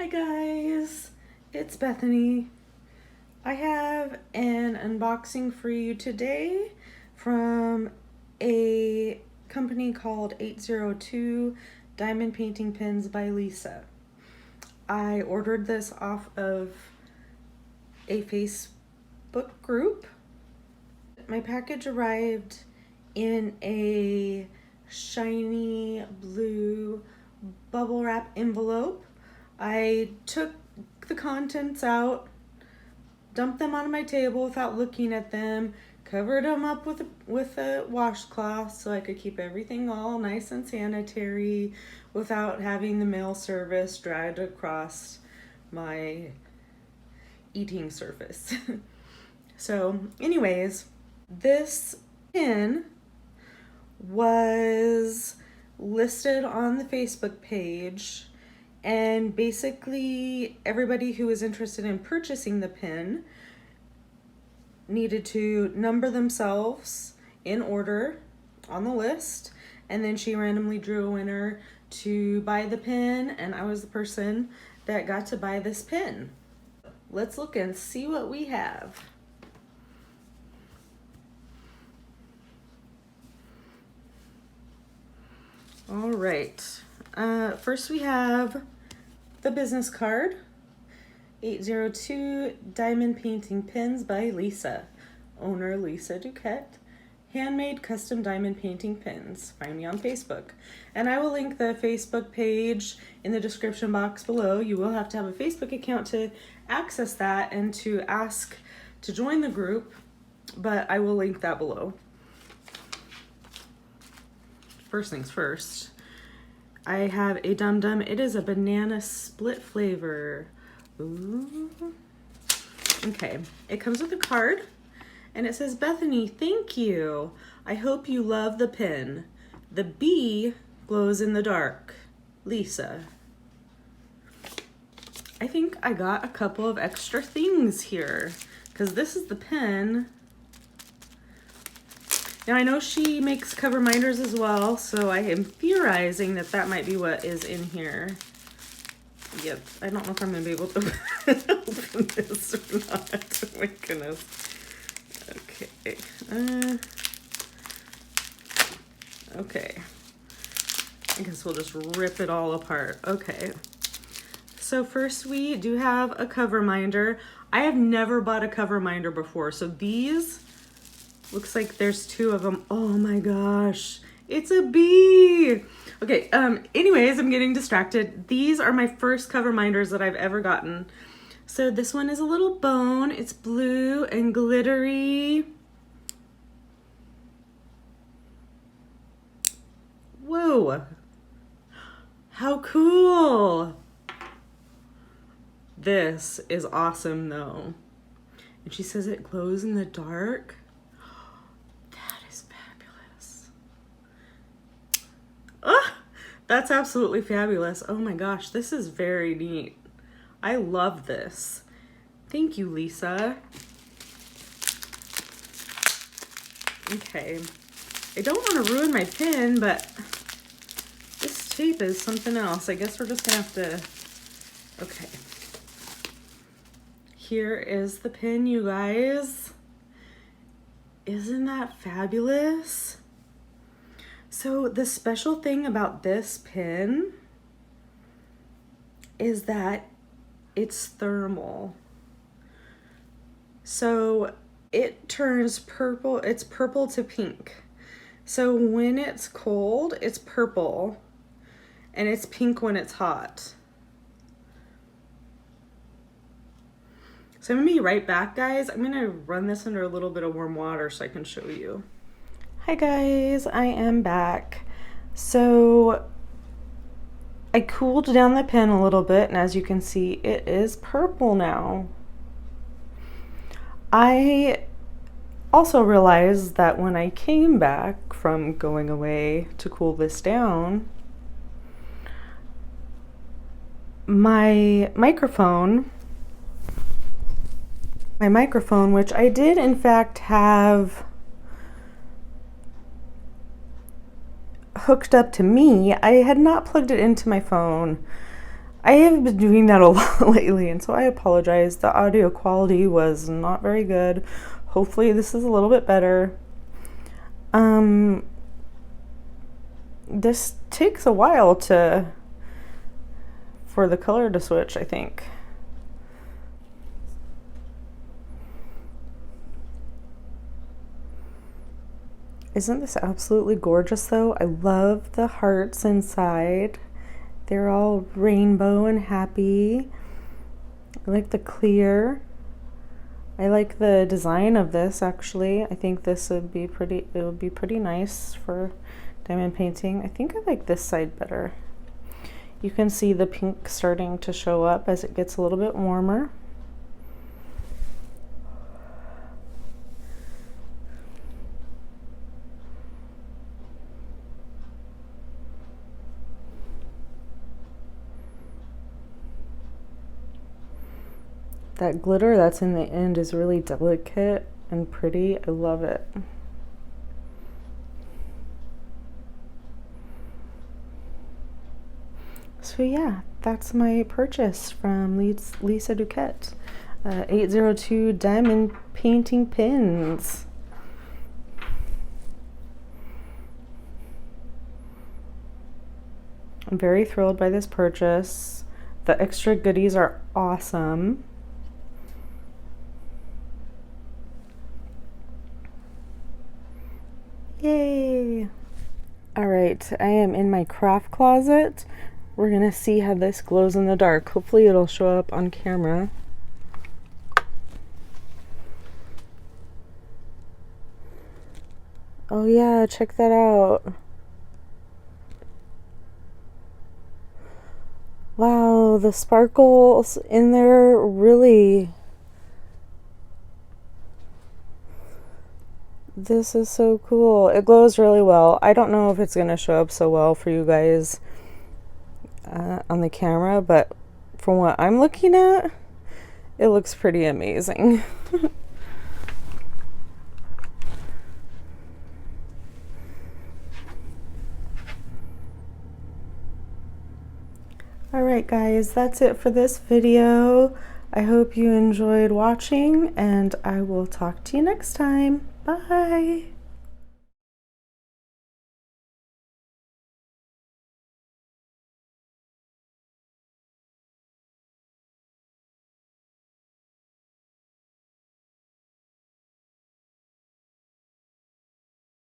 Hi guys, it's Bethany. I have an unboxing for you today from a company called 802 Diamond Painting Pens by Lisa. I ordered this off of a Facebook group. My package arrived in a shiny blue bubble wrap envelope. I took the contents out, dumped them on my table without looking at them, covered them up with a washcloth so I could keep everything all nice and sanitary without having the mail service dragged across my eating surface. So anyways, this pen was listed on the Facebook page, and basically everybody who was interested in purchasing the pen needed to number themselves in order on the list, and then she randomly drew a winner to buy the pen, and I was the person that got to buy this pen. Let's look and see what we have. All right, first we have the business card, 802 Diamond Painting Pens by Lisa. Owner Lisa Duquette. Handmade custom diamond painting pens. Find me on Facebook. And I will link the Facebook page in the description box below. You will have to have a Facebook account to access that and to ask to join the group, but I will link that below. First things first, I have a Dum Dum. It is a banana split flavor. Ooh. Okay, it comes with a card, and it says, Bethany, thank you. I hope you love the pen. The bee glows in the dark. Lisa. I think I got a couple of extra things here, because this is the pen. Now I know she makes cover minders as well, so I am theorizing that that might be what is in here. Yep, I don't know if I'm gonna be able to open this or not. Oh my goodness. Okay. Okay. I guess we'll just rip it all apart. Okay. So first we do have a cover minder. I have never bought a cover minder before, so these, looks like there's two of them. Oh my gosh, it's a bee. Okay, anyways, I'm getting distracted. These are my first cover minders that I've ever gotten. So this one is a little bone. It's blue and glittery. Whoa, how cool. This is awesome though. And she says it glows in the dark. That's absolutely fabulous. Oh my gosh, this is very neat. I love this. Thank you, Lisa. Okay, I don't want to ruin my pen, but this tape is something else. I guess we're just gonna have to, okay. Here is the pen, you guys. Isn't that fabulous? So the special thing about this pen is that it's thermal. So it turns purple, it's purple to pink. So when it's cold, it's purple, and it's pink when it's hot. So I'm gonna be right back, guys. I'm gonna run this under a little bit of warm water so I can show you. Hi guys, I am back. So I cooled down the pen a little bit, and as you can see, it is purple now. I also realized that when I came back from going away to cool this down, my microphone, which I did in fact have hooked up to me, I had not plugged it into my phone. I have been doing that a lot lately, and so I apologize. The audio quality was not very good. Hopefully this is a little bit better. This takes a while for the color to switch, I think. Isn't this absolutely gorgeous though? I love the hearts inside. They're all rainbow and happy. I like the clear. I like the design of this actually. I think this would be pretty, it would be pretty nice for diamond painting. I think I like this side better. You can see the pink starting to show up as it gets a little bit warmer. That glitter that's in the end is really delicate and pretty. I love it. So yeah, that's my purchase from Lisa Duquette. 802 diamond painting pins. I'm very thrilled by this purchase. The extra goodies are awesome. Yay! Alright, I am in my craft closet. We're gonna see how this glows in the dark. Hopefully it'll show up on camera. Oh yeah, check that out. Wow, the sparkles in there really... This is so cool. It glows really well. I don't know if it's going to show up so well for you guys on the camera, but from what I'm looking at, it looks pretty amazing. Alright guys, that's it for this video. I hope you enjoyed watching, and I will talk to you next time. Bye!